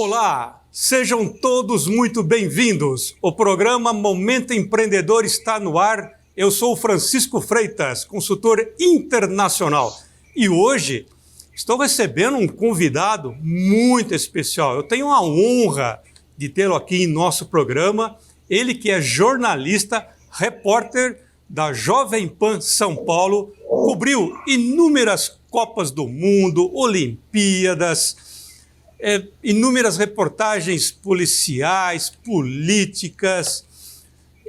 Olá, sejam todos muito bem-vindos. O programa Momento Empreendedor está no ar. Eu sou o Francisco Freitas, consultor internacional. E hoje estou recebendo um convidado muito especial. Eu tenho a honra de tê-lo aqui em nosso programa. Ele que é jornalista, repórter da Jovem Pan São Paulo, cobriu inúmeras Copas do Mundo, Olimpíadas, inúmeras reportagens policiais, políticas,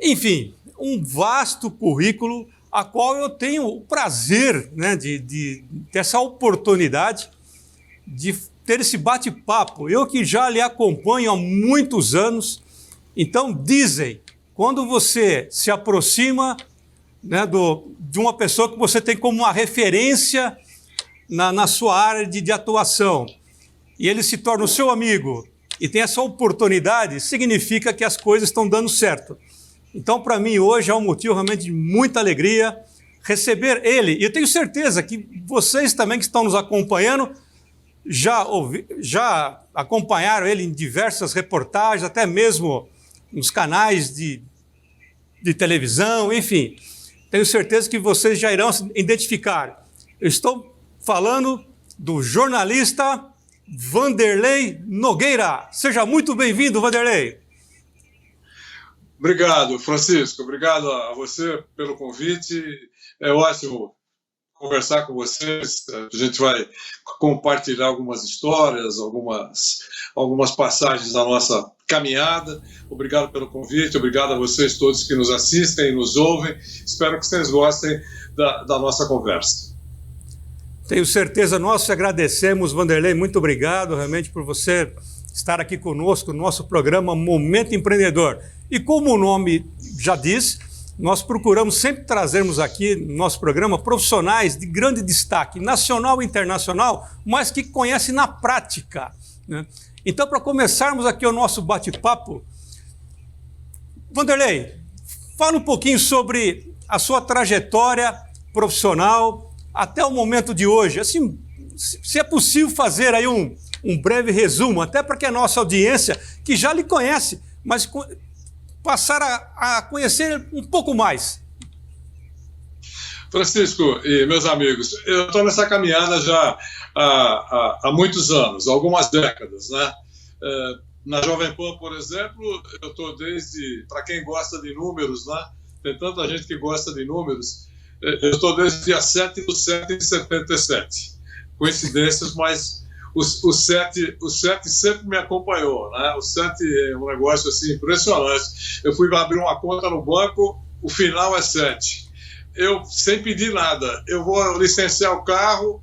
enfim, um vasto currículo, a qual eu tenho o prazer, de ter essa oportunidade de ter esse bate-papo. Eu que já lhe acompanho há muitos anos. Então, dizem, quando você se aproxima de uma pessoa que você tem como uma referência na sua área de atuação, e ele se torna o seu amigo e tem essa oportunidade, significa que as coisas estão dando certo. Então, para mim, hoje é um motivo realmente de muita alegria receber ele. E eu tenho certeza que vocês também que estão nos acompanhando já acompanharam ele em diversas reportagens, até mesmo nos canais de televisão, enfim. Tenho certeza que vocês já irão se identificar. Eu estou falando do jornalista Vanderlei Nogueira. Seja muito bem-vindo, Vanderlei. Obrigado, Francisco. Obrigado a você pelo convite. É ótimo conversar com vocês. A gente vai compartilhar algumas histórias, algumas passagens da nossa caminhada. Obrigado pelo convite. Obrigado a vocês todos que nos assistem e nos ouvem. Espero que vocês gostem da nossa conversa. Tenho certeza, nós agradecemos, Vanderlei, muito obrigado realmente por você estar aqui conosco no nosso programa Momento Empreendedor. E como o nome já diz, nós procuramos sempre trazermos aqui no nosso programa profissionais de grande destaque, nacional e internacional, mas que conhecem na prática, né? Então, para começarmos aqui o nosso bate-papo, Vanderlei, fala um pouquinho sobre a sua trajetória profissional até o momento de hoje. Assim, se é possível fazer aí um breve resumo, até para que a nossa audiência, que já lhe conhece, mas passar a conhecer um pouco mais. Francisco e meus amigos, eu estou nessa caminhada já há muitos anos, algumas décadas, né? Na Jovem Pan, por exemplo, eu estou para quem gosta de números, né? Tem tanta gente que gosta de números. Eu estou desde dia 7/7 de 77. Coincidências, mas o 7 sempre me acompanhou, né? O 7 é um negócio assim impressionante. Eu fui abrir uma conta no banco, o final é 7. Eu, sem pedir nada, eu vou licenciar o carro,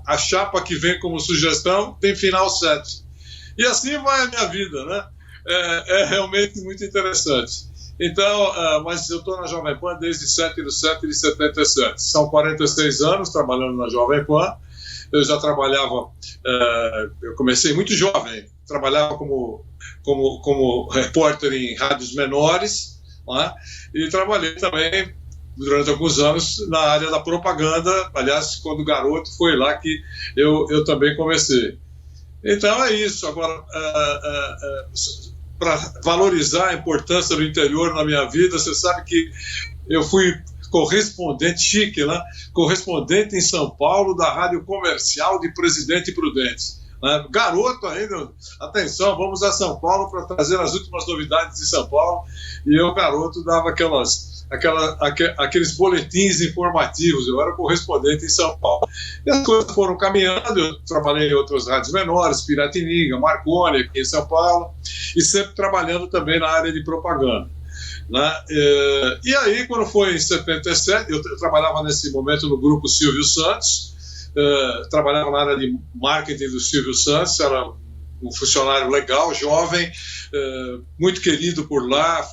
a chapa que vem como sugestão tem final 7. E assim vai a minha vida, né? É realmente muito interessante. Então, mas eu estou na Jovem Pan desde 7/7 de 77. São 46 anos trabalhando na Jovem Pan. Eu já trabalhava, eu comecei muito jovem, trabalhava como repórter em rádios menores, né? E trabalhei também durante alguns anos na área da propaganda. Aliás, quando garoto, foi lá que eu também comecei. Então é isso. Agora, para valorizar a importância do interior na minha vida, você sabe que eu fui correspondente chique, né? Correspondente em São Paulo da Rádio Comercial de Presidente Prudente. Né? Garoto ainda, atenção, vamos a São Paulo para trazer as últimas novidades de São Paulo. E eu, garoto, dava aqueles boletins informativos. Eu era correspondente em São Paulo. E as coisas foram caminhando. Eu trabalhei em outras rádios menores, Piratininga, Marconi, aqui em São Paulo, e sempre trabalhando também na área de propaganda, né? E aí, quando foi em 77, eu trabalhava nesse momento no grupo Silvio Santos, trabalhava na área de marketing do Silvio Santos, era um funcionário legal, jovem, muito querido por lá.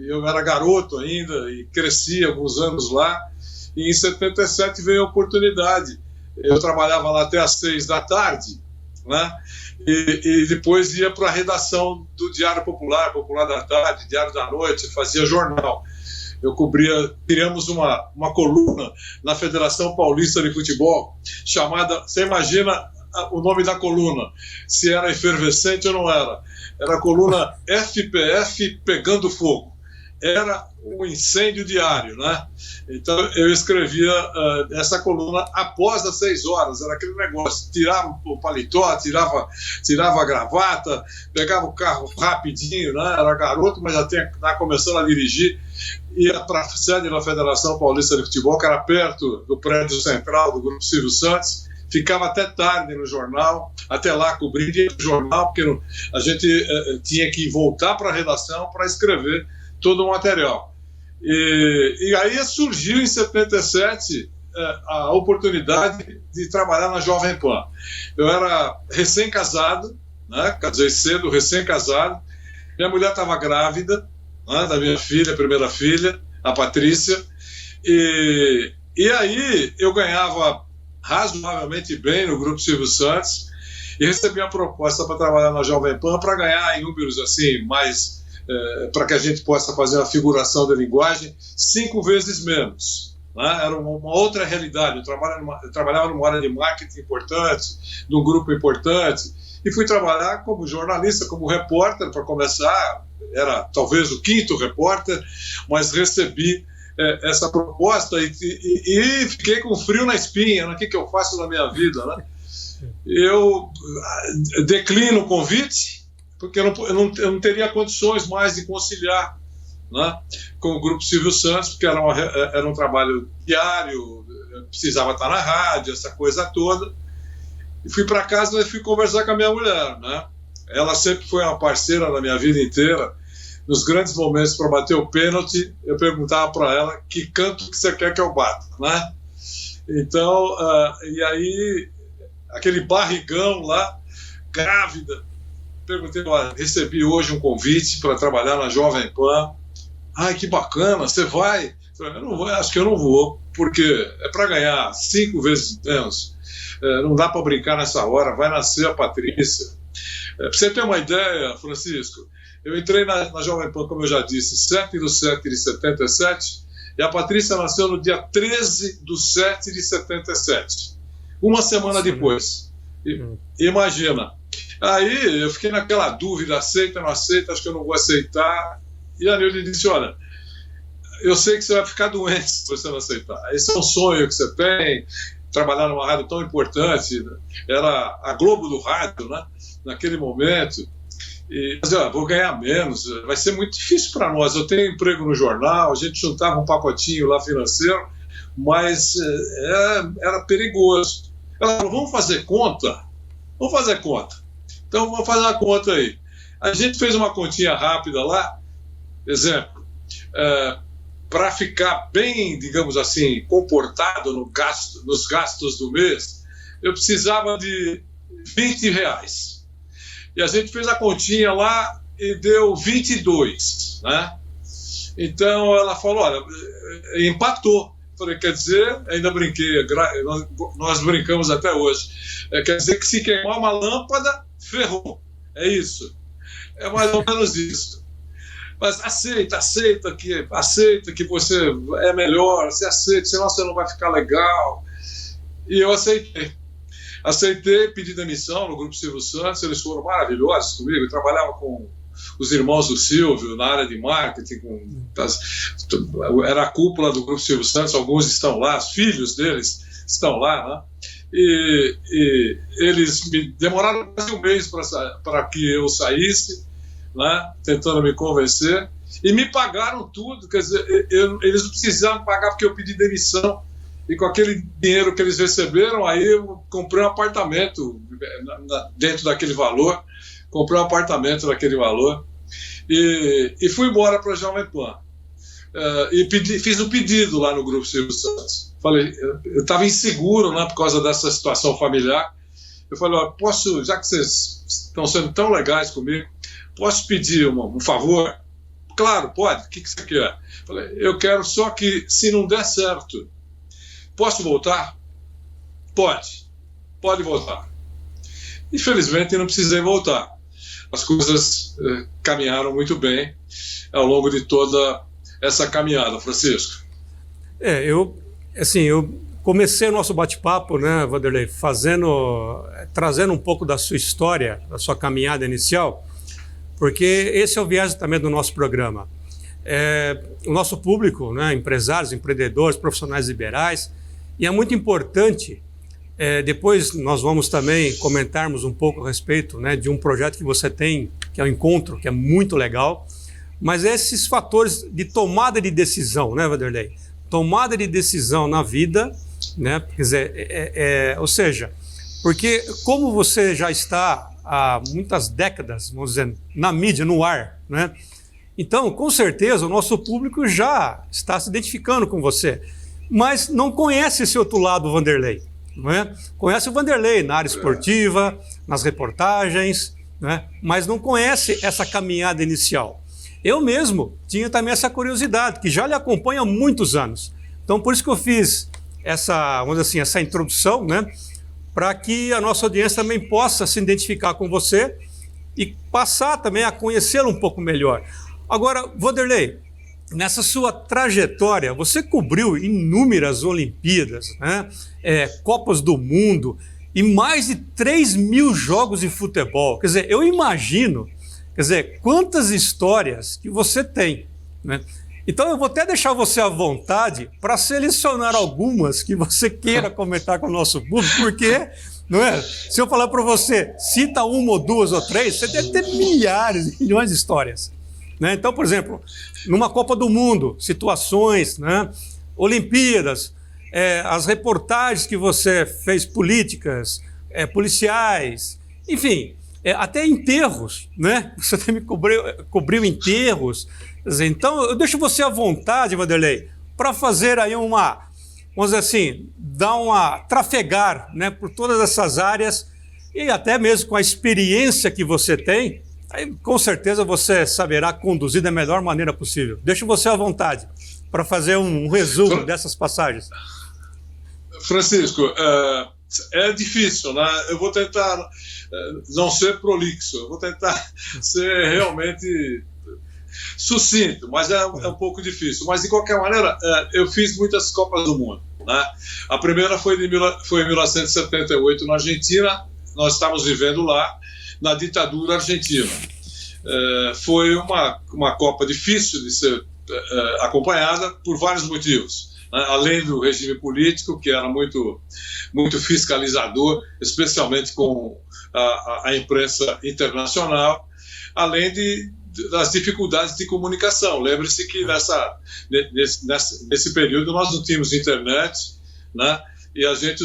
Eu era garoto ainda e cresci alguns anos lá, e em 77 veio a oportunidade. Eu trabalhava lá até às 6 da tarde, né? E depois ia para a redação do Diário Popular, Popular da Tarde, Diário da Noite, fazia jornal. Eu criamos uma coluna na Federação Paulista de Futebol, chamada, você imagina o nome da coluna, se era efervescente ou não era. Era a coluna FPF Pegando Fogo. Era um incêndio diário, né? Então eu escrevia essa coluna após as 6 horas, era aquele negócio, tirava o paletó, tirava a gravata, pegava o carro rapidinho, né? Era garoto, mas já estava começando a dirigir, ia para a sede da Federação Paulista de Futebol, que era perto do prédio central do Grupo Silvio Santos, ficava até tarde no jornal, até lá cobrindo o jornal, porque a gente tinha que voltar para a redação para escrever todo o material. E aí surgiu em 77 a oportunidade de trabalhar na Jovem Pan. Eu era recém-casado, né? Casei cedo, recém-casado. Minha mulher estava grávida, né? Da minha filha, a primeira filha, a Patrícia. E aí eu ganhava razoavelmente bem no Grupo Silvio Santos e recebi uma proposta para trabalhar na Jovem Pan para ganhar em números assim mais... para que a gente possa fazer uma figuração de linguagem 5 vezes menos, né? Era uma outra realidade. Eu trabalhava numa área de marketing importante, num grupo importante, e fui trabalhar como jornalista, como repórter, para começar. Era talvez o 5º repórter, mas recebi essa proposta e fiquei com frio na espinha, né? O que eu faço na minha vida, né? Eu declino o convite, porque eu não teria condições mais de conciliar, né, com o Grupo Silvio Santos, porque era um trabalho diário, eu precisava estar na rádio, essa coisa toda. E fui para casa e fui conversar com a minha mulher, né? Ela sempre foi uma parceira da minha vida inteira. Nos grandes momentos para bater o pênalti, eu perguntava para ela que canto que você quer que eu bata, né? Então, e aí, aquele barrigão lá, grávida, perguntei, olha, recebi hoje um convite para trabalhar na Jovem Pan. Ai, que bacana, você vai? Eu falei, eu não vou, acho que eu não vou, porque é para ganhar 5 vezes menos. Não dá para brincar nessa hora, vai nascer a Patrícia. Para você ter uma ideia, Francisco, eu entrei na Jovem Pan, como eu já disse, 7/7/77, e a Patrícia nasceu no dia 13/7/77, uma semana depois. Imagina. Aí eu fiquei naquela dúvida, aceita, não aceita, acho que eu não vou aceitar. E a Nilde disse, olha, eu sei que você vai ficar doente se você não aceitar. Esse é um sonho que você tem, trabalhar numa rádio tão importante, né? Era a Globo do rádio, né? Naquele momento. Mas olha, vou ganhar menos, vai ser muito difícil para nós. Eu tenho emprego no jornal, a gente juntava um pacotinho lá financeiro, mas era perigoso. Ela falou, vamos fazer conta? Vamos fazer conta. Então, vamos fazer uma conta aí. A gente fez uma continha rápida lá, exemplo, para ficar bem, digamos assim, comportado nos gastos do mês, eu precisava de R$20. E a gente fez a continha lá e deu 22, né? Então, ela falou, olha, empatou. Falei, quer dizer, ainda brinquei, nós brincamos até hoje, quer dizer que se queimar uma lâmpada, ferrou, é isso, é mais ou menos isso. Mas aceita que você é melhor, você aceita, senão você não vai ficar legal. E eu aceitei, pedi demissão no Grupo Silvio Santos, eles foram maravilhosos comigo, eu trabalhava com os irmãos do Silvio na área de marketing, era a cúpula do Grupo Silvio Santos, alguns estão lá, os filhos deles estão lá, né? E eles me demoraram quase um mês para que eu saísse, né? Tentando me convencer, e me pagaram tudo, quer dizer, eles não precisavam pagar porque eu pedi demissão, e com aquele dinheiro que eles receberam, aí eu comprei um apartamento dentro daquele valor, comprei um apartamento daquele valor e fui embora para a Jovem Pan. E fiz um pedido lá no Grupo Silvio Santos. Falei, eu estava inseguro, né, por causa dessa situação familiar. Eu falei, ó, posso, já que vocês estão sendo tão legais comigo, posso pedir um favor? Claro, pode. O que você quer? Falei, eu quero só que, se não der certo, posso voltar? Pode voltar. Infelizmente, não precisei voltar. As coisas caminharam muito bem ao longo de toda essa caminhada, Francisco. Eu comecei o nosso bate-papo, né, Vanderlei, trazendo um pouco da sua história, da sua caminhada inicial, porque esse é o viés também do nosso programa. O nosso público, né, empresários, empreendedores, profissionais liberais, e é muito importante, depois nós vamos também comentarmos um pouco a respeito, né, de um projeto que você tem, que é o Encontro, que é muito legal, mas esses fatores de tomada de decisão, né, Vanderlei? Tomada de decisão na vida, né? Quer dizer, ou seja, porque como você já está há muitas décadas, vamos dizer, na mídia, no ar, né? Então, com certeza, o nosso público já está se identificando com você, mas não conhece esse outro lado, Vanderlei, não é? Conhece o Vanderlei na área esportiva, nas reportagens, né? Mas não conhece essa caminhada inicial. Eu mesmo tinha também essa curiosidade, que já lhe acompanha há muitos anos. Então, por isso que eu fiz vamos dizer assim, essa introdução, né? Para que a nossa audiência também possa se identificar com você e passar também a conhecê-lo um pouco melhor. Agora, Vanderlei, nessa sua trajetória, você cobriu inúmeras Olimpíadas, né? Copas do Mundo e mais de 3.000 jogos de futebol. Quer dizer, eu imagino, quantas histórias que você tem, né? Então eu vou até deixar você à vontade para selecionar algumas que você queira comentar com o nosso público, porque, não é? Se eu falar para você, cita uma ou duas ou três, você deve ter milhares, milhões de histórias, né? Então, por exemplo, numa Copa do Mundo, situações, né? Olimpíadas, as reportagens que você fez políticas, policiais, enfim... até enterros, né? Você também cobriu enterros. Então, eu deixo você à vontade, Vanderlei, para fazer aí vamos dizer assim, trafegar, né, por todas essas áreas e até mesmo com a experiência que você tem, aí com certeza você saberá conduzir da melhor maneira possível. Deixo você à vontade para fazer um resumo dessas passagens. Francisco, é difícil, né? Eu vou tentar não ser prolixo, eu vou tentar ser realmente sucinto, mas é um pouco difícil. Mas, de qualquer maneira, eu fiz muitas Copas do Mundo, né? A primeira foi em 1978, na Argentina. Nós estávamos vivendo lá, na ditadura argentina. Foi uma Copa difícil de ser acompanhada por vários motivos. Além do regime político, que era muito, muito fiscalizador, especialmente com a imprensa internacional, além das dificuldades de comunicação. Lembre-se que nesse período nós não tínhamos internet, né? E a gente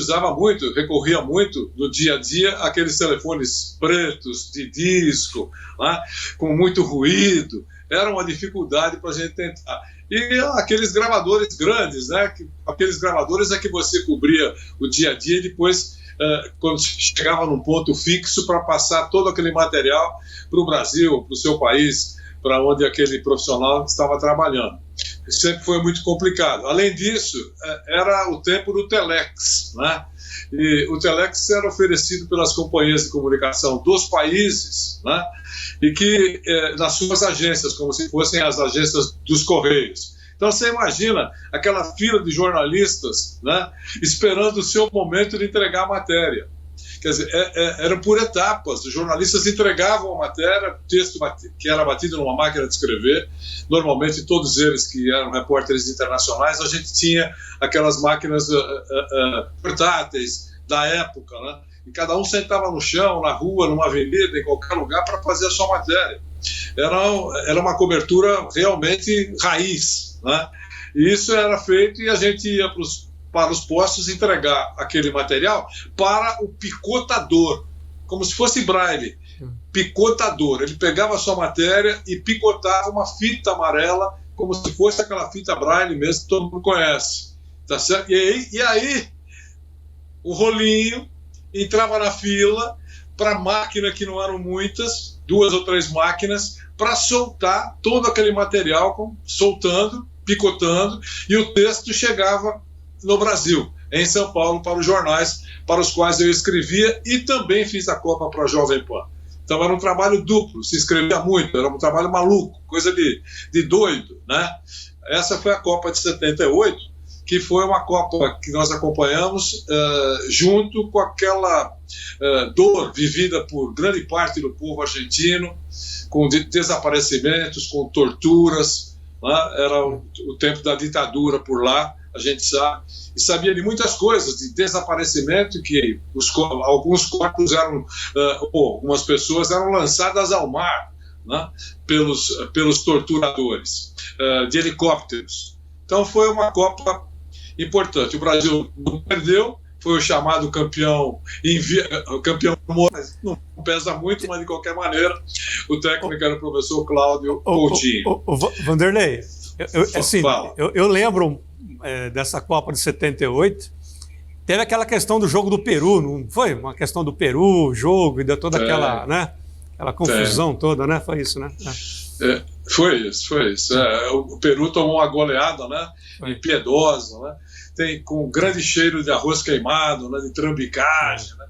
recorria muito no dia a dia àqueles telefones pretos de disco, né? Com muito ruído. Era uma dificuldade para a gente tentar. E aqueles gravadores grandes, né? Aqueles gravadores é que você cobria o dia a dia e depois, quando chegava num ponto fixo, para passar todo aquele material para o Brasil, para o seu país, para onde aquele profissional estava trabalhando. Sempre foi muito complicado. Além disso, era o tempo do Telex, né? E o Telex era oferecido pelas companhias de comunicação dos países, né? E que nas suas agências, como se fossem as agências dos Correios. Então você imagina aquela fila de jornalistas, né, esperando o seu momento de entregar a matéria. Quer dizer, era por etapas. Os jornalistas entregavam a matéria, o texto que era batido numa máquina de escrever. Normalmente todos eles que eram repórteres internacionais, a gente tinha aquelas máquinas portáteis da época, né? E cada um sentava no chão, na rua, numa avenida, em qualquer lugar, para fazer a sua matéria. Era uma cobertura realmente raiz, né? E isso era feito e a gente ia para os postos entregar aquele material para o picotador, como se fosse braille. Picotador. Ele pegava a sua matéria e picotava uma fita amarela, como se fosse aquela fita braille mesmo que todo mundo conhece. Tá certo? E aí o rolinho entrava na fila para máquina, que não eram muitas, 2 ou 3 máquinas, para soltar todo aquele material, soltando, picotando, e o texto chegava no Brasil, em São Paulo, para os jornais para os quais eu escrevia, e também fiz a Copa para a Jovem Pan. Então era um trabalho duplo, se escrevia muito, era um trabalho maluco, coisa de doido, né? Essa foi a Copa de 78, que foi uma Copa que nós acompanhamos junto com aquela dor vivida por grande parte do povo argentino, com desaparecimentos, com torturas, né? Era o tempo da ditadura por lá, a gente sabe, e sabia de muitas coisas, de desaparecimento, que alguns corpos eram, algumas pessoas eram lançadas ao mar, né? pelos torturadores, de helicópteros. Então foi uma Copa importante. O Brasil não perdeu, foi o chamado campeão não pesa muito, mas de qualquer maneira o técnico era o professor Cláudio Coutinho. Vanderlei, eu lembro dessa Copa de 78, teve aquela questão do jogo do Peru, não foi? Uma questão do Peru, o jogo, e deu toda aquela, né? Aquela confusão toda, né? Foi isso, né? Foi isso. O Peru tomou uma goleada, né? Impiedosa, né? Com grande cheiro de arroz queimado, né? De trambicagem, né?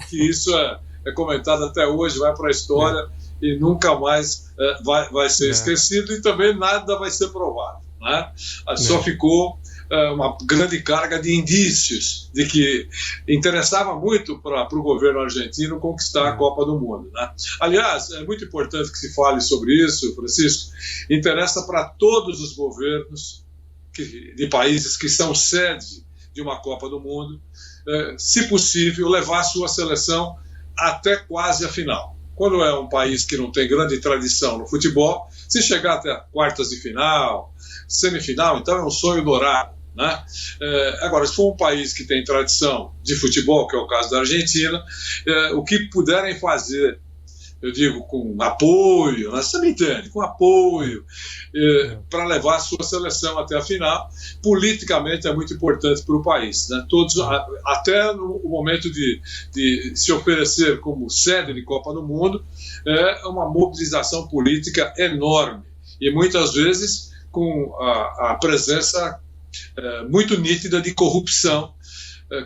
Que isso é comentado até hoje, vai para a história e nunca mais vai ser esquecido, e também nada vai ser provado, né? Só ficou uma grande carga de indícios de que interessava muito para o governo argentino conquistar a Copa do Mundo, né? Aliás, é muito importante que se fale sobre isso, Francisco. Interessa para todos os governos de países que são sede de uma Copa do Mundo, se possível, levar a sua seleção até quase a final. Quando é um país que não tem grande tradição no futebol, se chegar até quartas de final, semifinal, então é um sonho dourado, né? Agora, se for um país que tem tradição de futebol, que é o caso da Argentina, o que puderem fazer, eu digo, com apoio, né? Você me entende, com apoio, para levar a sua seleção até a final, politicamente é muito importante para o país, né? Todos, até no momento de se oferecer como sede de Copa do Mundo, é uma mobilização política enorme, e muitas vezes com a presença muito nítida de corrupção.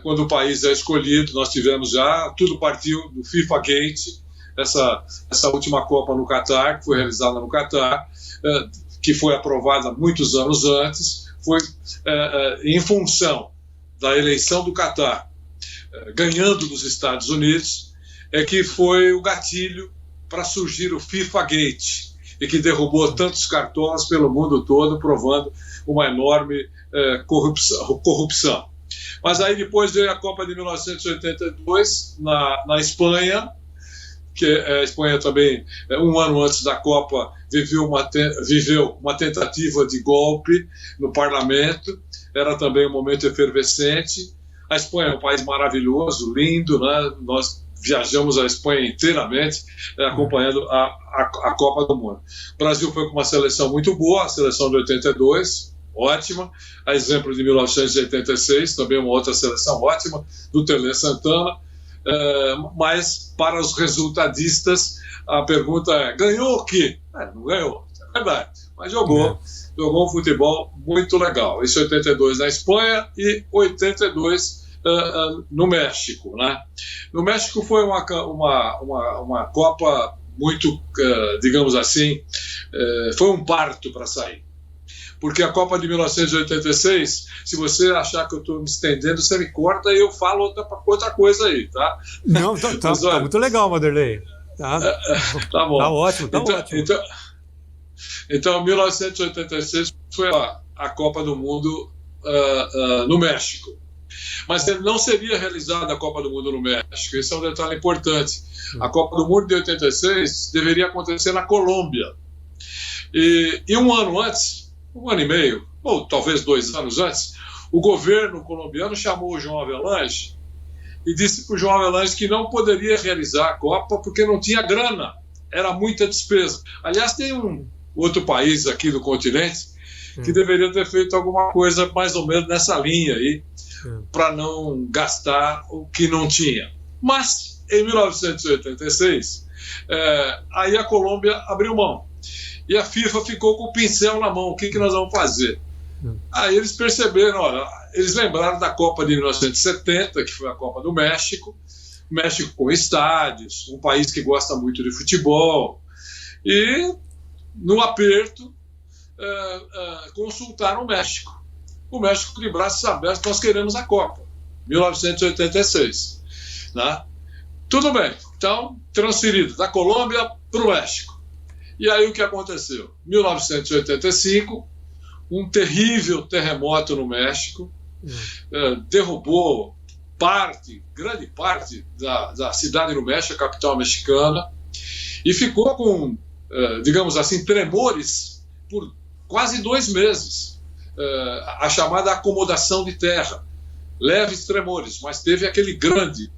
Quando o país é escolhido, nós tivemos já, tudo partiu do FIFA Gate, essa última Copa no Catar, que foi realizada no Catar, que foi aprovada muitos anos antes, foi em função da eleição do Catar, ganhando dos Estados Unidos, que foi o gatilho para surgir o FIFA Gate, e que derrubou tantos cartões pelo mundo todo, provando uma enorme corrupção. Mas aí depois veio a Copa de 1982, na Espanha, que a Espanha também, um ano antes da Copa, viveu uma tentativa de golpe no parlamento. Era também um momento efervescente. A Espanha é um país maravilhoso, lindo, né? Nós viajamos a Espanha inteiramente, acompanhando a Copa do Mundo. O Brasil foi com uma seleção muito boa, a seleção de 82, ótima. A exemplo de 1986, também uma outra seleção ótima, do Tele Santana. Mas para os resultadistas a pergunta é: ganhou o quê? Não ganhou, é verdade, mas jogou um futebol muito legal. Isso 82 na Espanha e 82 no México, né? No México foi uma Copa muito, digamos assim, foi um parto para sair. Porque a Copa de 1986, se você achar que eu estou me estendendo, você me corta e eu falo outra coisa aí, tá? Não, tá muito legal, Vanderlei. Tá bom. Tá ótimo, ótimo. Então 1986 foi a Copa do Mundo no México. Mas não seria realizada a Copa do Mundo no México, esse é um detalhe importante. A Copa do Mundo de 86 deveria acontecer na Colômbia. E um ano antes, um ano e meio, ou talvez 2 anos antes, o governo colombiano chamou o João Avelange e disse para o João Avelange que não poderia realizar a Copa porque não tinha grana, era muita despesa. Aliás, tem um outro país aqui do continente que deveria ter feito alguma coisa mais ou menos nessa linha aí, para não gastar o que não tinha. Mas, em 1986, aí a Colômbia abriu mão. E a FIFA ficou com o pincel na mão. O que nós vamos fazer? Aí eles perceberam, eles lembraram da Copa de 1970, que foi a Copa do México. México com estádios, um país que gosta muito de futebol. E, no aperto, consultaram o México. o México de braços abertos, nós queremos a Copa, 1986. Né? Tudo bem, então, transferido da Colômbia para o México. E aí o que aconteceu? 1985, um terrível terremoto no México, derrubou grande parte da cidade do México, a capital mexicana, e ficou com, digamos assim, tremores por quase 2 meses. A chamada acomodação de terra. Leves tremores, mas teve aquele grande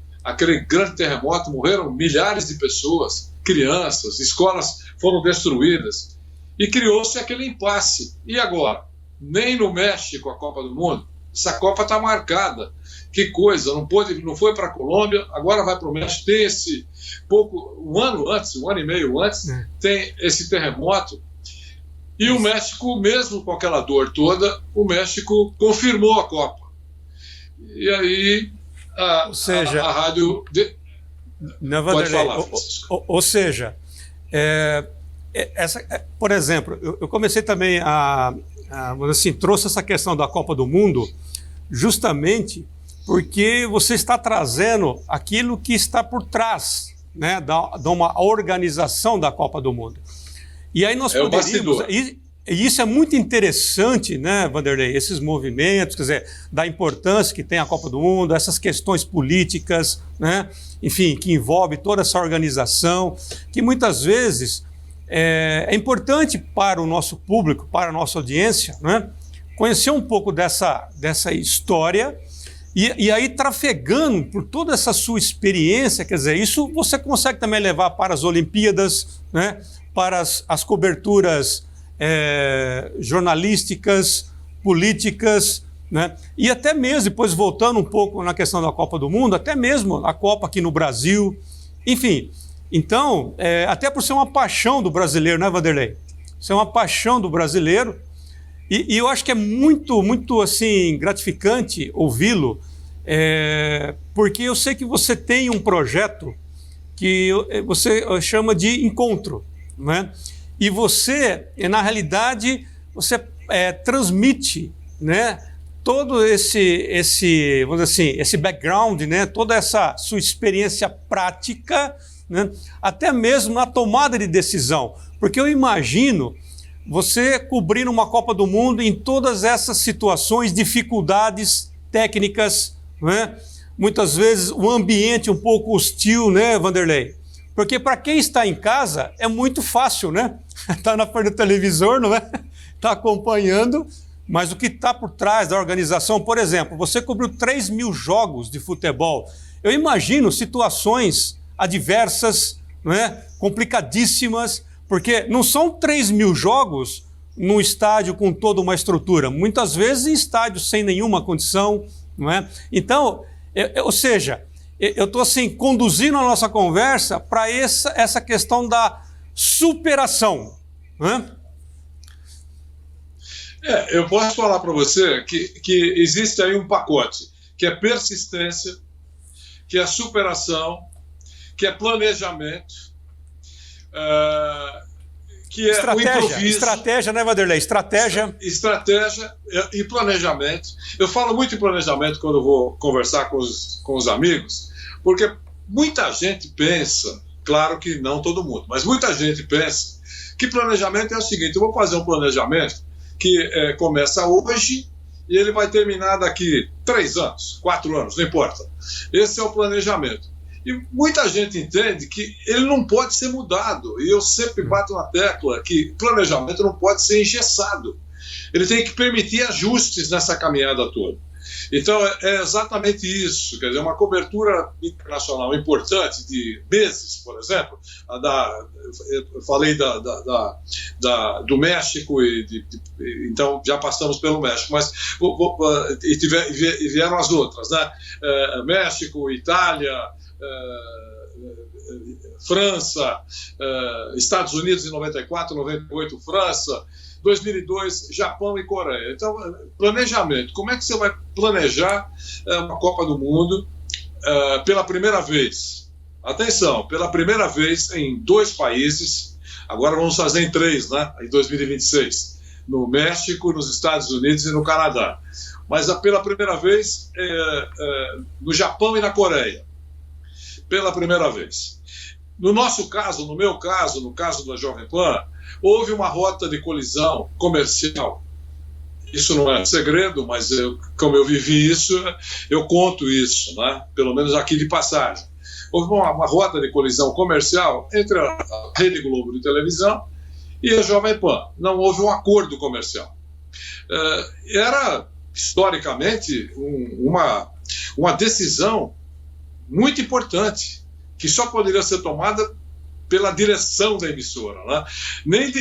terremoto, morreram milhares de pessoas, crianças, escolas foram destruídas, e criou-se aquele impasse. E agora? Nem no México a Copa do Mundo? Essa Copa está marcada. Que coisa, não foi para a Colômbia, agora vai para o México. Tem um ano e meio antes, tem esse terremoto. E o México, mesmo com aquela dor toda, o México confirmou a Copa. E aí a rádio... Pode falar, ou seja, por exemplo, eu comecei também trouxe essa questão da Copa do Mundo justamente porque você está trazendo aquilo que está por trás, né, de uma organização da Copa do Mundo. E aí nós poderíamos... E isso é muito interessante, né, Vanderlei? Esses movimentos, quer dizer, da importância que tem a Copa do Mundo, essas questões políticas, né, enfim, que envolve toda essa organização, que muitas vezes é importante para o nosso público, para a nossa audiência, né, conhecer um pouco dessa história e aí trafegando por toda essa sua experiência, quer dizer, isso você consegue também levar para as Olimpíadas, né, para as coberturas jornalísticas, políticas, né? E até mesmo, depois voltando um pouco na questão da Copa do Mundo, até mesmo a Copa aqui no Brasil, enfim. Então, até por ser uma paixão do brasileiro, né, Vanderlei? Ser uma paixão do brasileiro, e eu acho que é muito, muito assim, gratificante ouvi-lo, porque eu sei que você tem um projeto que você chama de Encontro, né? E você, na realidade, você transmite, né, todo esse, vamos dizer assim, esse background, né, toda essa sua experiência prática, né, até mesmo na tomada de decisão. Porque eu imagino você cobrindo uma Copa do Mundo em todas essas situações, dificuldades técnicas, né, muitas vezes o ambiente um pouco hostil, né, Vanderlei? Porque para quem está em casa é muito fácil, né? Está na frente do televisor, não é? Está acompanhando, mas o que está por trás da organização, por exemplo, você cobriu 3.000 jogos de futebol. Eu imagino situações adversas, não é? Complicadíssimas, porque não são 3.000 jogos num estádio com toda uma estrutura, muitas vezes em estádios sem nenhuma condição, não é? Então, ou seja, eu estou assim, conduzindo a nossa conversa para essa questão da superação. Né? Eu posso falar para você que existe aí um pacote, que é persistência, que é superação, que é planejamento, que é o improviso. Estratégia, né, Vanderlei? Estratégia e planejamento. Eu falo muito em planejamento quando eu vou conversar com os amigos, porque muita gente pensa, claro que não todo mundo, mas muita gente pensa que planejamento é o seguinte: eu vou fazer um planejamento que começa hoje e ele vai terminar daqui 3 anos, 4 anos, não importa. Esse é o planejamento. E muita gente entende que ele não pode ser mudado. E eu sempre bato na tecla que planejamento não pode ser engessado. Ele tem que permitir ajustes nessa caminhada toda. Então, é exatamente isso. Quer dizer, uma cobertura internacional importante de meses, por exemplo. Eu falei do México, então já passamos pelo México, mas e vieram as outras, né? México, Itália, França, Estados Unidos em 94, 98, França, 2002, Japão e Coreia. Então, planejamento. Como é que você vai planejar uma Copa do Mundo pela primeira vez? Atenção, pela primeira vez em 2 países, agora vamos fazer em 3, né? Em 2026. no México, nos Estados Unidos e no Canadá. Mas pela primeira vez no Japão e na Coreia. Pela primeira vez. No nosso caso, no meu caso, no caso da Jovem Pan, houve uma rota de colisão comercial. Isso não é segredo, mas como eu vivi isso, eu conto isso, né? Pelo menos aqui de passagem. Houve uma rota de colisão comercial entre a Rede Globo de televisão e a Jovem Pan. Não houve um acordo comercial. Era, historicamente, uma decisão muito importante, que só poderia ser tomada pela direção da emissora, né?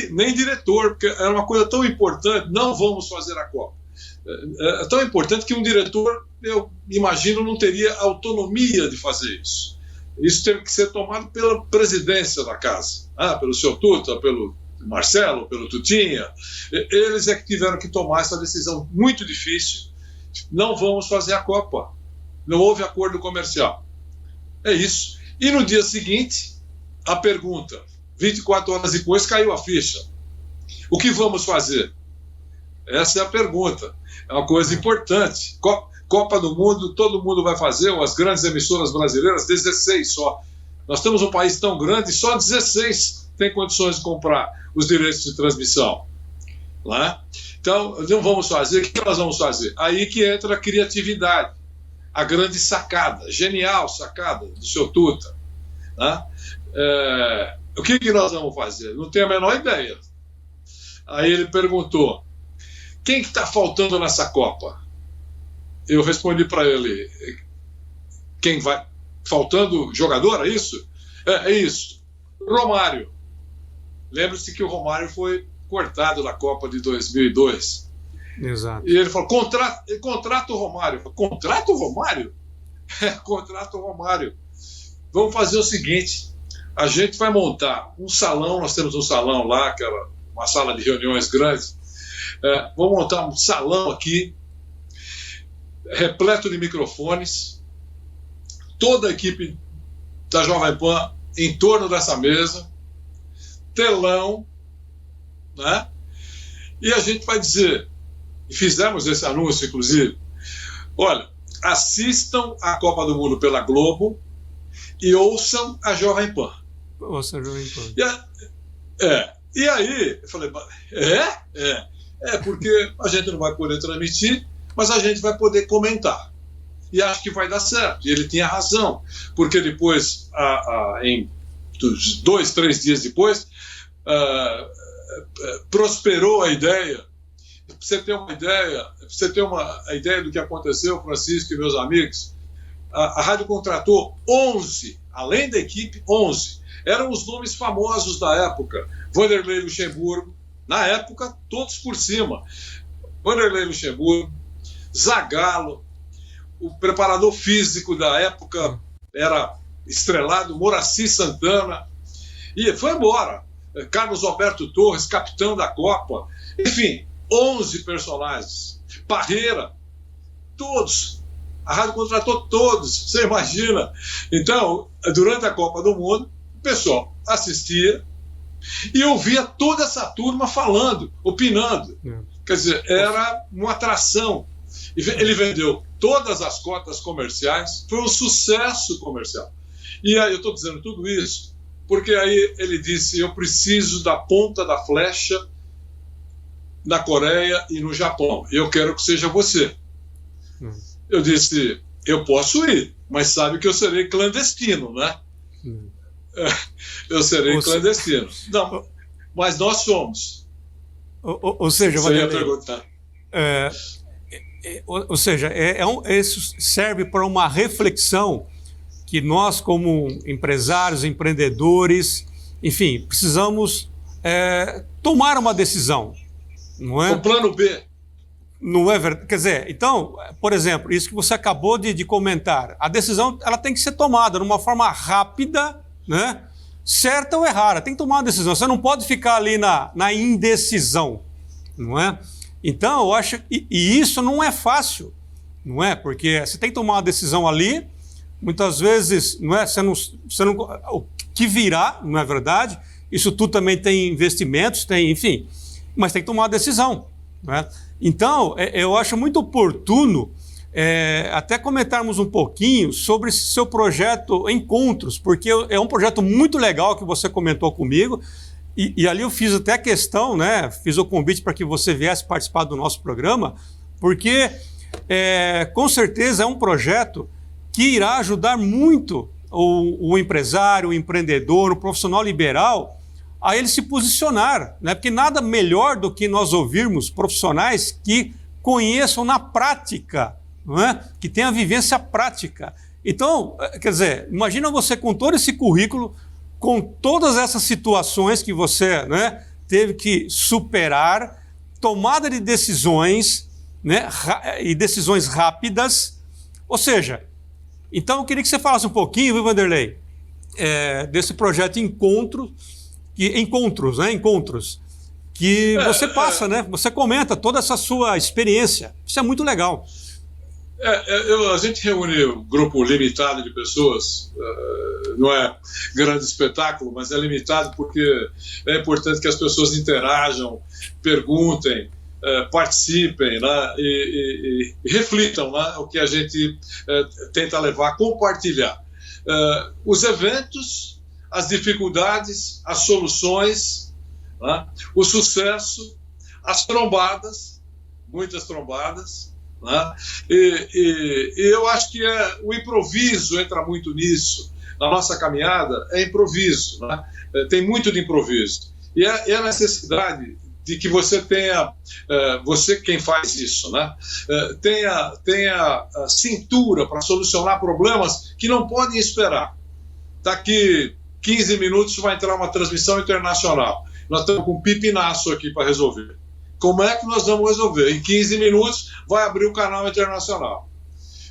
Nem diretor, porque era uma coisa tão importante, não vamos fazer a Copa. É tão importante que um diretor, eu imagino, não teria autonomia de fazer isso. Isso teve que ser tomado pela presidência da casa, pelo seu Tuta, pelo Marcelo, pelo Tutinha. Eles é que tiveram que tomar essa decisão muito difícil. Não vamos fazer a Copa. Não houve acordo comercial. É isso. E no dia seguinte, a pergunta, 24 horas depois caiu a ficha. O que vamos fazer? Essa é a pergunta. É uma coisa importante. Copa do Mundo, todo mundo vai fazer, ou as grandes emissoras brasileiras, 16 só. Nós temos um país tão grande, só 16 tem condições de comprar os direitos de transmissão. Né? Então, não vamos fazer. O que nós vamos fazer? Aí que entra a criatividade, a grande sacada, genial sacada do seu Tuta. Né? O que nós vamos fazer? Não tenho a menor ideia. Aí ele perguntou, quem que está faltando nessa Copa? Eu respondi para ele, quem vai? Faltando jogador, é isso? É isso. Romário. Lembre-se que o Romário foi cortado na Copa de 2002. Exato. E ele falou, contrata o Romário. Contrata o Romário? Contrata o Romário. Vamos fazer o seguinte, a gente vai montar um salão, nós temos um salão lá, aquela, uma sala de reuniões grande, vamos montar um salão aqui, repleto de microfones, toda a equipe da Jovem Pan em torno dessa mesa, telão, né? E a gente vai dizer, e fizemos esse anúncio, inclusive, olha, assistam a Copa do Mundo pela Globo e ouçam a Jovem Pan. Ouçam a Jovem Pan. E aí, eu falei, porque a gente não vai poder transmitir, mas a gente vai poder comentar. E acho que vai dar certo. E ele tinha razão, porque depois, em 2, 3 dias depois, prosperou a ideia. Para você ter uma ideia do que aconteceu, Francisco e meus amigos, a rádio contratou 11, além da equipe, 11. Eram os nomes famosos da época. Vanderlei Luxemburgo, na época, todos por cima. Vanderlei Luxemburgo, Zagallo, o preparador físico da época era estrelado, Moraci Santana, e foi embora. Carlos Alberto Torres, capitão da Copa, enfim, 11 personagens. Parreira, todos. A rádio contratou todos, você imagina. Então, durante a Copa do Mundo, o pessoal assistia e ouvia toda essa turma falando, opinando. Quer dizer, era uma atração. Ele vendeu todas as cotas comerciais, foi um sucesso comercial. E aí eu estou dizendo tudo isso porque aí ele disse, eu preciso da ponta da flecha na Coreia e no Japão. Eu quero que seja você. Eu disse, eu posso ir, mas sabe que eu serei clandestino, né? Eu serei clandestino. Não, mas nós somos. Ou seja, isso serve para uma reflexão que nós, como empresários, empreendedores, enfim, precisamos tomar uma decisão, não é? O plano B. Não é verdade? Quer dizer, então, por exemplo, isso que você acabou de comentar, a decisão ela tem que ser tomada de uma forma rápida, né? Certa ou errada, tem que tomar uma decisão. Você não pode ficar ali na indecisão, não é? Então, eu acho que isso não é fácil, não é? Porque você tem que tomar uma decisão ali, muitas vezes, não é? Você não, o que virá, não é verdade? Isso tudo também tem investimentos, tem, enfim. mas tem que tomar uma decisão, né? Então, eu acho muito oportuno até comentarmos um pouquinho sobre esse seu projeto Encontros, porque é um projeto muito legal que você comentou comigo, e ali eu fiz até questão, né? Fiz o convite para que você viesse participar do nosso programa, porque com certeza é um projeto que irá ajudar muito o empresário, o empreendedor, o profissional liberal a ele se posicionar, né? Porque nada melhor do que nós ouvirmos profissionais que conheçam na prática, não é? Que tenham a vivência prática. Então, quer dizer, imagina você com todo esse currículo, com todas essas situações que você, né, teve que superar, tomada de decisões, né, e decisões rápidas. Ou seja, então eu queria que você falasse um pouquinho, viu, Vanderlei, desse projeto Encontros, que você passa, né? Você comenta toda essa sua experiência. Isso é muito legal. A gente reúne um grupo limitado de pessoas, não é grande espetáculo, mas é limitado porque é importante que as pessoas interajam, perguntem, participem, né, e reflitam, né, o que a gente tenta levar, compartilhar. Os eventos, as dificuldades, as soluções, né, o sucesso, as trombadas, muitas trombadas, né, e eu acho que o improviso entra muito nisso. Na nossa caminhada é improviso, né, tem muito de improviso. E é a necessidade de que você tenha, você quem faz isso, né, tenha cintura para solucionar problemas que não podem esperar. Daqui 15 minutos vai entrar uma transmissão internacional. Nós estamos com um pipinaço aqui para resolver. Como é que nós vamos resolver? Em 15 minutos vai abrir o canal internacional.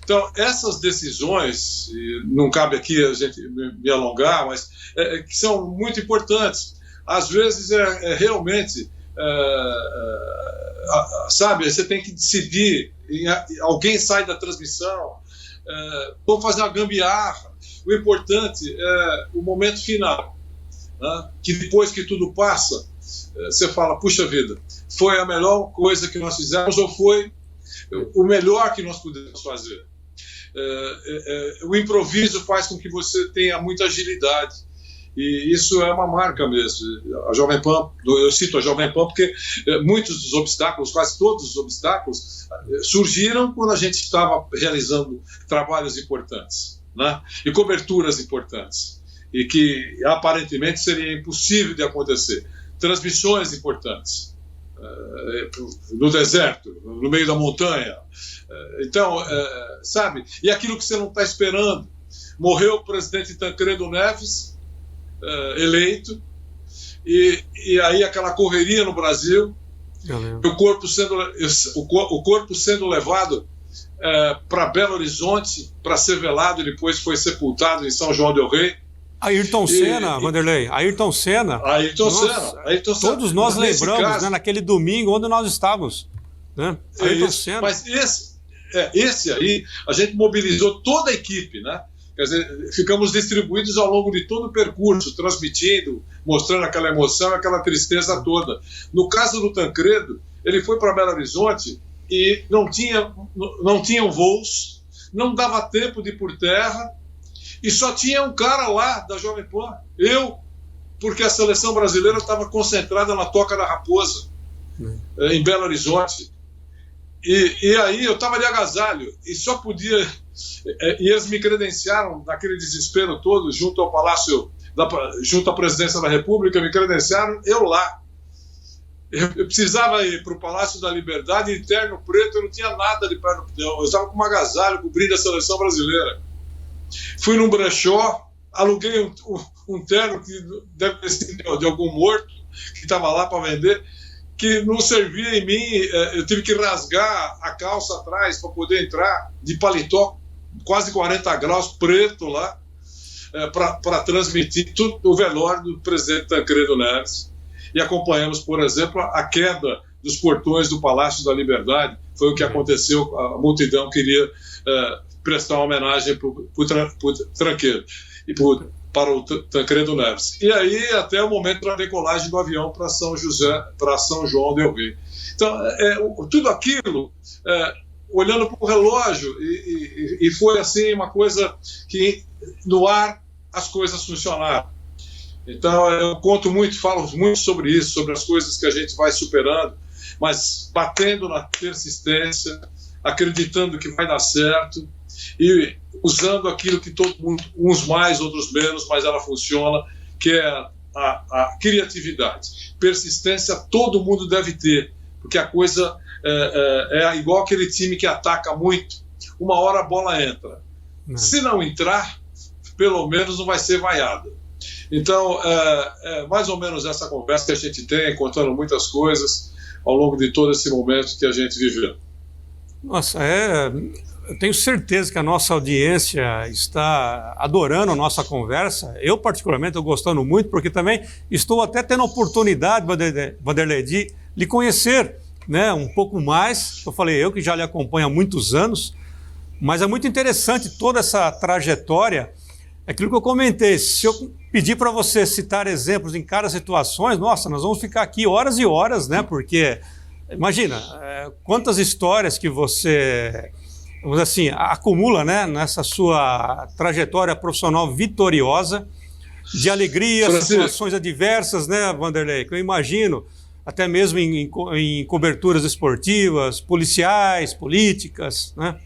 Então, essas decisões, não cabe aqui a gente me alongar, mas que são muito importantes. Às vezes realmente, sabe, você tem que decidir, alguém sai da transmissão, vou fazer uma gambiarra. O importante é o momento final, né? Que depois que tudo passa, você fala, puxa vida, foi a melhor coisa que nós fizemos ou foi o melhor que nós pudemos fazer. O improviso faz com que você tenha muita agilidade, e isso é uma marca mesmo. A Jovem Pan, eu cito a Jovem Pan porque muitos dos obstáculos, quase todos os obstáculos, surgiram quando a gente estava realizando trabalhos importantes, né, e coberturas importantes, e que aparentemente seria impossível de acontecer. Transmissões importantes, no deserto, no meio da montanha. Então, sabe, e aquilo que você não está esperando. Morreu o presidente Tancredo Neves, eleito, e aí aquela correria no Brasil, o corpo sendo levado para Belo Horizonte para ser velado, e depois foi sepultado em São João del Rei. Ayrton Senna, Vanderlei, Ayrton Senna. Todos nós lembramos, né, naquele domingo onde nós estávamos, né? Ayrton Senna. Mas esse aí, a gente mobilizou toda a equipe, né? Quer dizer, ficamos distribuídos ao longo de todo o percurso, transmitindo, mostrando aquela emoção, aquela tristeza toda. No caso do Tancredo, ele foi para Belo Horizonte e não tinham voos, não dava tempo de ir por terra, e só tinha um cara lá da Jovem Pan, porque a seleção brasileira estava concentrada na Toca da Raposa, em Belo Horizonte. E aí eu estava de agasalho, e só podia... E eles me credenciaram, naquele desespero todo, junto ao Palácio, junto à Presidência da República, me credenciaram, eu lá. Eu precisava ir para o Palácio da Liberdade, em terno preto, eu não tinha nada de perno preto, eu estava com um agasalho cobrindo a seleção brasileira. Fui num brechó, aluguei um terno que deve ter sido de algum morto, que estava lá para vender, que não servia em mim. Eu tive que rasgar a calça atrás para poder entrar de paletó, quase 40 graus, preto lá, para transmitir tudo o velório do presidente Tancredo Neves. E acompanhamos, por exemplo, a queda dos portões do Palácio da Liberdade. Foi o que aconteceu, a multidão queria prestar uma homenagem para o Tancredo. E para o Tancredo Neves. E aí até o momento da decolagem do avião para São João del Rei. Então, tudo aquilo, olhando para o relógio, e foi assim uma coisa que no ar as coisas funcionaram. Então, eu conto muito, falo muito sobre isso, sobre as coisas que a gente vai superando, mas batendo na persistência, acreditando que vai dar certo e usando aquilo que todo mundo, uns mais, outros menos, mas ela funciona, que é a criatividade. Persistência todo mundo deve ter, porque a coisa é igual aquele time que ataca muito, uma hora a bola entra. Se não entrar, pelo menos não vai ser vaiada. Então, mais ou menos essa conversa que a gente tem, contando muitas coisas ao longo de todo esse momento que a gente viveu. Nossa, eu tenho certeza que a nossa audiência está adorando a nossa conversa. Eu, particularmente, estou gostando muito, porque também estou até tendo a oportunidade, Wanderlei, de lhe conhecer, né, um pouco mais. Eu falei, eu que já lhe acompanho há muitos anos, mas é muito interessante toda essa trajetória. Aquilo que eu comentei, se eu pedir para você citar exemplos em cada situação, nossa, nós vamos ficar aqui horas e horas, né? Porque, imagina, quantas histórias que você, vamos dizer assim, acumula, né, nessa sua trajetória profissional vitoriosa, de alegria, situações adversas, né, Wanderlei? Que eu imagino, até mesmo em coberturas esportivas, policiais, políticas, né?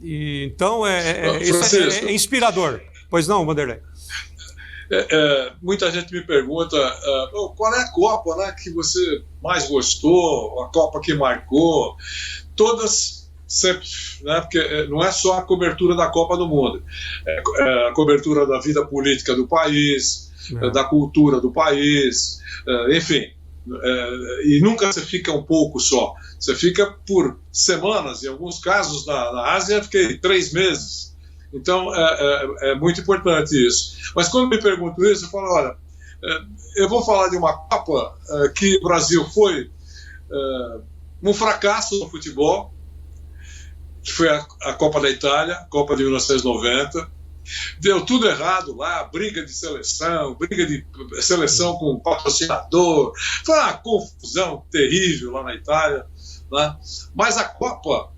Então, isso é inspirador. Pois não, Wanderlei? Muita gente me pergunta qual é a Copa, né, que você mais gostou, a Copa que marcou. Todas sempre, né, porque não é só a cobertura da Copa do Mundo, é a cobertura da vida política do país, da cultura do país, enfim. E nunca você fica um pouco só, você fica por semanas, em alguns casos na Ásia eu fiquei 3 meses, então é muito importante isso. Mas quando me perguntam isso, eu falo, olha, eu vou falar de uma Copa que o Brasil foi um fracasso no futebol, que foi a Copa da Itália, Copa de 1990. Deu tudo errado lá, briga de seleção com patrocinador, foi uma confusão terrível lá na Itália, né? Mas a Copa,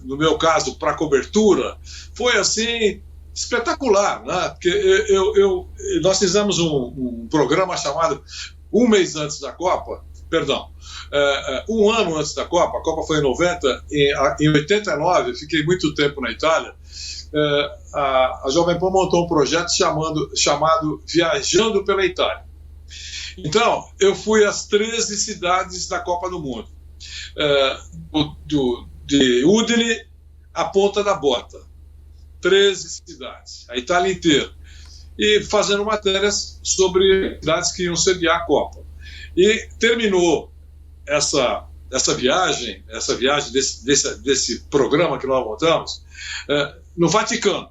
no meu caso, para cobertura, foi assim espetacular, né? Porque nós fizemos um programa chamado um mês antes da Copa, um ano antes da Copa, a Copa foi em 90, em 89, eu fiquei muito tempo na Itália. A Jovem Pan montou um projeto chamado Viajando pela Itália. Então, eu fui às 13 cidades da Copa do Mundo, de Udine à Ponta da Bota, 13 cidades, a Itália inteira, e fazendo matérias sobre cidades que iam sediar a Copa. E terminou essa viagem desse programa que nós montamos no Vaticano,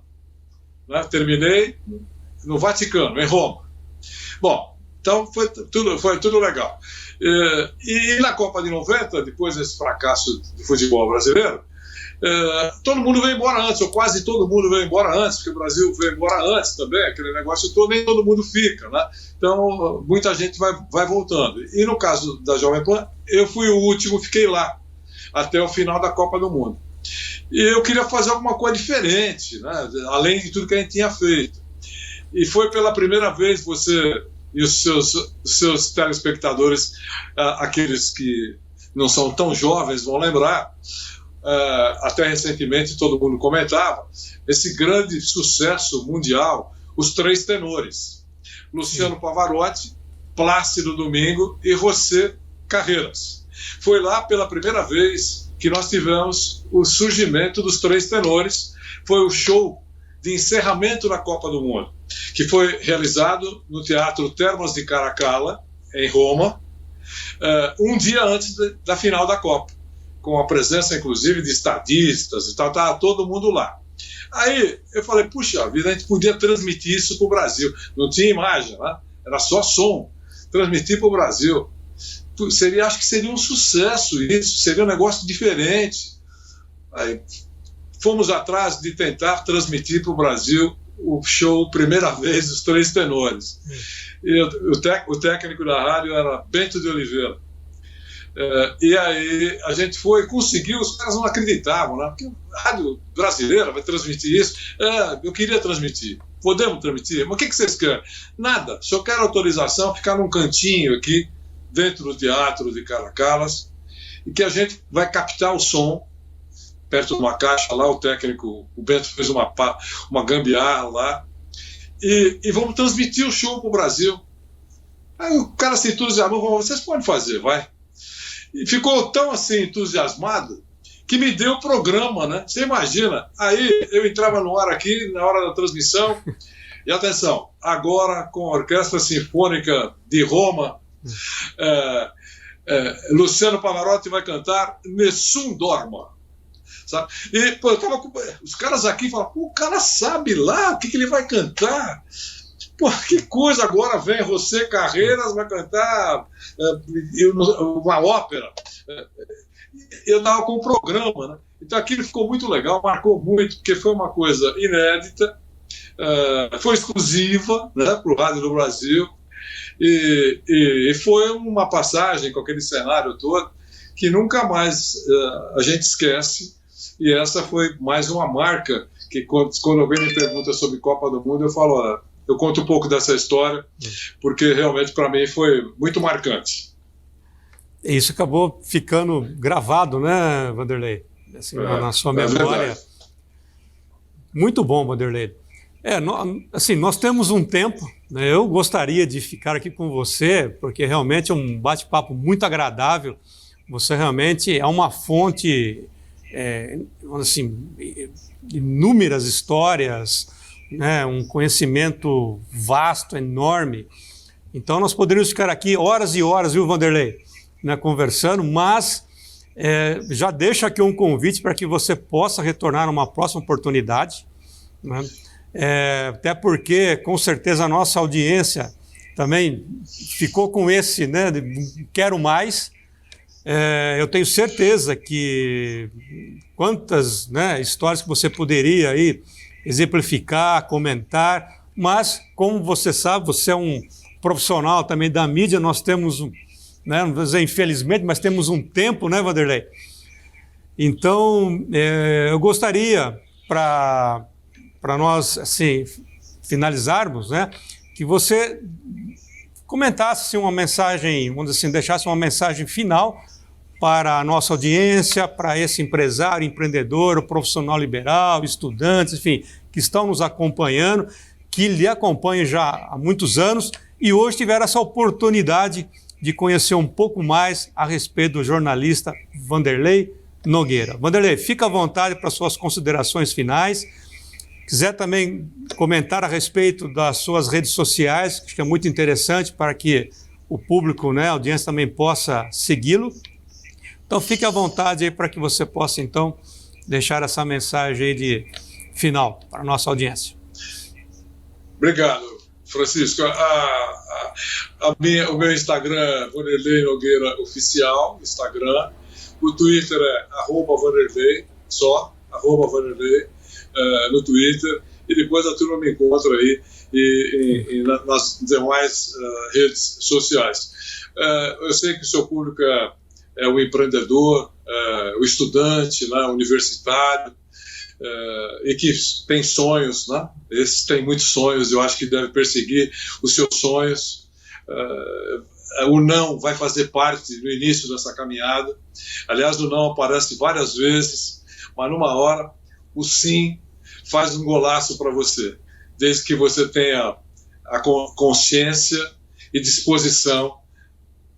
né? Terminei no Vaticano, em Roma. Bom, então foi tudo legal. E na Copa de 90, depois desse fracasso do futebol brasileiro, todo mundo veio embora antes, ou quase todo mundo veio embora antes, porque o Brasil veio embora antes também, aquele negócio todo, nem todo mundo fica, né? Então muita gente vai voltando. E no caso da Jovem Pan, eu fui o último, fiquei lá até o final da Copa do Mundo. E eu queria fazer alguma coisa diferente, né? Além de tudo que a gente tinha feito. E foi pela primeira vez, você e os seus telespectadores, aqueles que não são tão jovens, vão lembrar, até recentemente todo mundo comentava, esse grande sucesso mundial, Os Três Tenores. Luciano Pavarotti, Plácido Domingo e José Carreras. Foi lá pela primeira vez que nós tivemos o surgimento dos Três Tenores. Foi o show de encerramento da Copa do Mundo, que foi realizado no Teatro Termas de Caracalla, em Roma, um dia antes da final da Copa, com a presença, inclusive, de estadistas e tal, estava todo mundo lá. Aí eu falei, puxa vida, a gente podia transmitir isso para o Brasil. Não tinha imagem, né? Era só som. Transmitir para o Brasil. Acho que seria um sucesso isso, seria um negócio diferente. Aí fomos atrás de tentar transmitir para o Brasil o show primeira vez dos Três Tenores. E o técnico da rádio era Bento de Oliveira. E aí a gente conseguiu, os caras não acreditavam, né? Porque a rádio brasileira vai transmitir isso. Eu queria transmitir. Podemos transmitir? Mas o que vocês querem? Nada, só quero autorização, ficar num cantinho aqui, dentro do teatro de Caracalas, e que a gente vai captar o som perto de uma caixa lá, o técnico, o Bento fez uma gambiarra lá, e vamos transmitir o show para o Brasil. Aí o cara se entusiasmou, falou, vocês podem fazer, vai. E ficou tão assim entusiasmado que me deu o programa, né? Você imagina, aí eu entrava no ar aqui, na hora da transmissão, e atenção, agora com a Orquestra Sinfônica de Roma, Luciano Pavarotti vai cantar Nessun Dorma. Sabe? E pô, os caras aqui falam, o cara sabe lá o que ele vai cantar. Pô, que coisa, agora vem José Carreras, vai cantar uma ópera. Eu estava com um programa, né? Então aquilo ficou muito legal, marcou muito, porque foi uma coisa inédita, foi exclusiva, né, para o Rádio do Brasil, e foi uma passagem com aquele cenário todo que nunca mais a gente esquece. E essa foi mais uma marca que, quando alguém me pergunta sobre Copa do Mundo, eu falo, eu conto um pouco dessa história, porque realmente para mim foi muito marcante. Isso acabou ficando gravado, né, Vanderlei? Assim, na sua memória. Muito bom, Vanderlei. Assim, nós temos um tempo, né? Eu gostaria de ficar aqui com você, porque realmente é um bate-papo muito agradável. Você realmente é uma fonte... assim, inúmeras histórias, né, um conhecimento vasto, enorme. Então nós poderíamos ficar aqui horas e horas, viu, Vanderlei, né, conversando, mas já deixo aqui um convite para que você possa retornar numa próxima oportunidade, né? Até porque, com certeza, a nossa audiência também ficou com esse, né, quero mais. Eu tenho certeza que quantas, né, histórias que você poderia aí exemplificar, comentar, mas como você sabe, você é um profissional também da mídia, nós temos, né, não vou dizer infelizmente, mas temos um tempo, né, Vanderlei? Então, eu gostaria, para nós assim, finalizarmos, né, que você comentasse uma mensagem, vamos dizer assim, deixasse uma mensagem final para a nossa audiência, para esse empresário, empreendedor, o profissional liberal, estudantes, enfim, que estão nos acompanhando, que lhe acompanham já há muitos anos e hoje tiveram essa oportunidade de conhecer um pouco mais a respeito do jornalista Vanderlei Nogueira. Vanderlei, fica à vontade para suas considerações finais. Quiser também comentar a respeito das suas redes sociais, que acho que é muito interessante para que o público, né, a audiência também possa segui-lo. Então fique à vontade aí para que você possa então deixar essa mensagem aí de final para a nossa audiência. Obrigado, Francisco. O meu Instagram é Vanderlei Nogueira Oficial, Instagram. O Twitter é @Vanderlei, só @Vanderlei no Twitter. E depois a turma me encontra aí nas demais redes sociais. Eu sei que o seu público é o empreendedor, o estudante, né, universitário, e que tem sonhos, né? Esses têm muitos sonhos, eu acho que deve perseguir os seus sonhos. O não vai fazer parte no início dessa caminhada. Aliás, o não aparece várias vezes, mas numa hora o sim faz um golaço para você, desde que você tenha a consciência e disposição,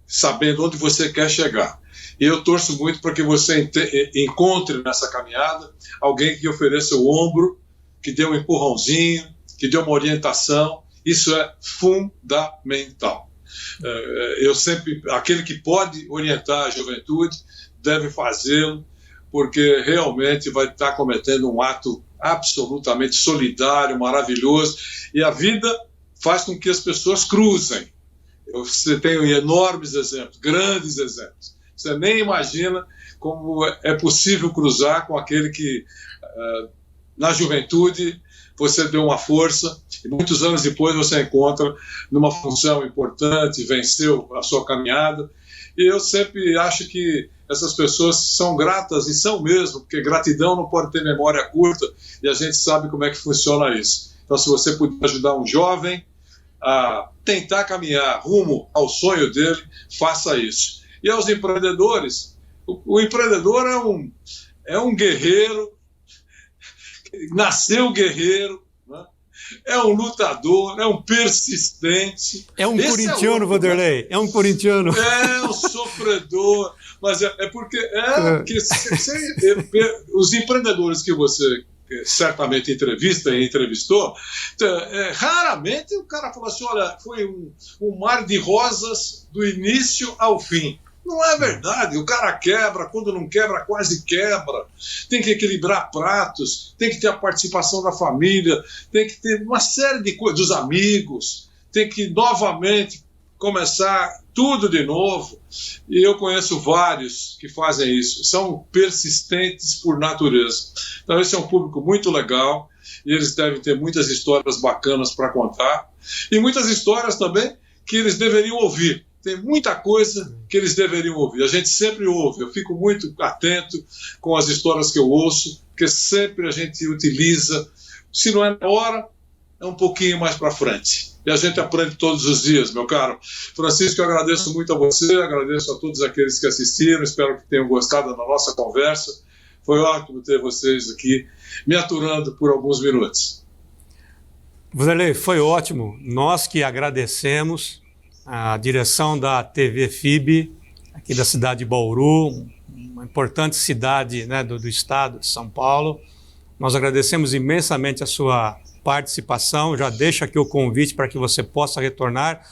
sabendo onde você quer chegar. E eu torço muito para que você encontre nessa caminhada alguém que ofereça o ombro, que dê um empurrãozinho, que dê uma orientação. Isso é fundamental. Aquele que pode orientar a juventude deve fazê-lo, porque realmente vai estar cometendo um ato absolutamente solidário, maravilhoso, e a vida faz com que as pessoas cruzem. Você tem enormes exemplos, grandes exemplos. Você nem imagina como é possível cruzar com aquele que na juventude você deu uma força, e muitos anos depois você encontra numa função importante, venceu a sua caminhada. E eu sempre acho que essas pessoas são gratas, e são mesmo, porque gratidão não pode ter memória curta, e a gente sabe como é que funciona isso. Então, se você puder ajudar um jovem a tentar caminhar rumo ao sonho dele, faça isso. E aos empreendedores, o empreendedor é um guerreiro, nasceu guerreiro, né? É um lutador, é um persistente. É um corintiano, Vanderlei, é um corintiano. É um sofredor, mas é porque os empreendedores que você certamente entrevista e entrevistou, raramente o cara falou assim, olha, foi um mar de rosas do início ao fim. Não é verdade, o cara quebra, quando não quebra, quase quebra. Tem que equilibrar pratos, tem que ter a participação da família, tem que ter uma série de coisas, dos amigos, tem que novamente começar tudo de novo. E eu conheço vários que fazem isso, são persistentes por natureza. Então esse é um público muito legal, e eles devem ter muitas histórias bacanas para contar, e muitas histórias também que eles deveriam ouvir. Tem muita coisa que eles deveriam ouvir. A gente sempre ouve. Eu fico muito atento com as histórias que eu ouço, porque sempre a gente utiliza. Se não é na hora, é um pouquinho mais para frente. E a gente aprende todos os dias, meu caro. Francisco, eu agradeço muito a você, agradeço a todos aqueles que assistiram, espero que tenham gostado da nossa conversa. Foi ótimo ter vocês aqui me aturando por alguns minutos. Vanderlei, foi ótimo. Nós que agradecemos. A direção da TV FIB, aqui da cidade de Bauru, uma importante cidade, né, do estado de São Paulo. Nós agradecemos imensamente a sua participação. Já deixo aqui o convite para que você possa retornar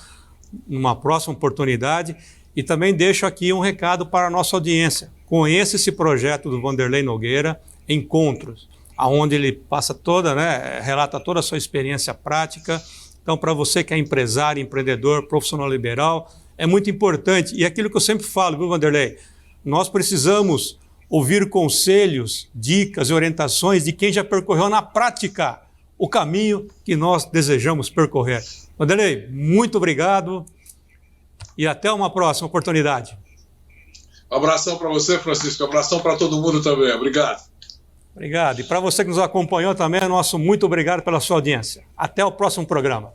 numa próxima oportunidade. E também deixo aqui um recado para a nossa audiência. Conheça esse projeto do Vanderlei Nogueira, Encontros, onde ele passa relata toda a sua experiência prática. Então, para você que é empresário, empreendedor, profissional liberal, é muito importante. E aquilo que eu sempre falo, viu, Vanderlei? Nós precisamos ouvir conselhos, dicas e orientações de quem já percorreu na prática o caminho que nós desejamos percorrer. Vanderlei, muito obrigado e até uma próxima oportunidade. Um abração para você, Francisco. Um abração para todo mundo também. Obrigado. Obrigado. E para você que nos acompanhou também, nosso muito obrigado pela sua audiência. Até o próximo programa.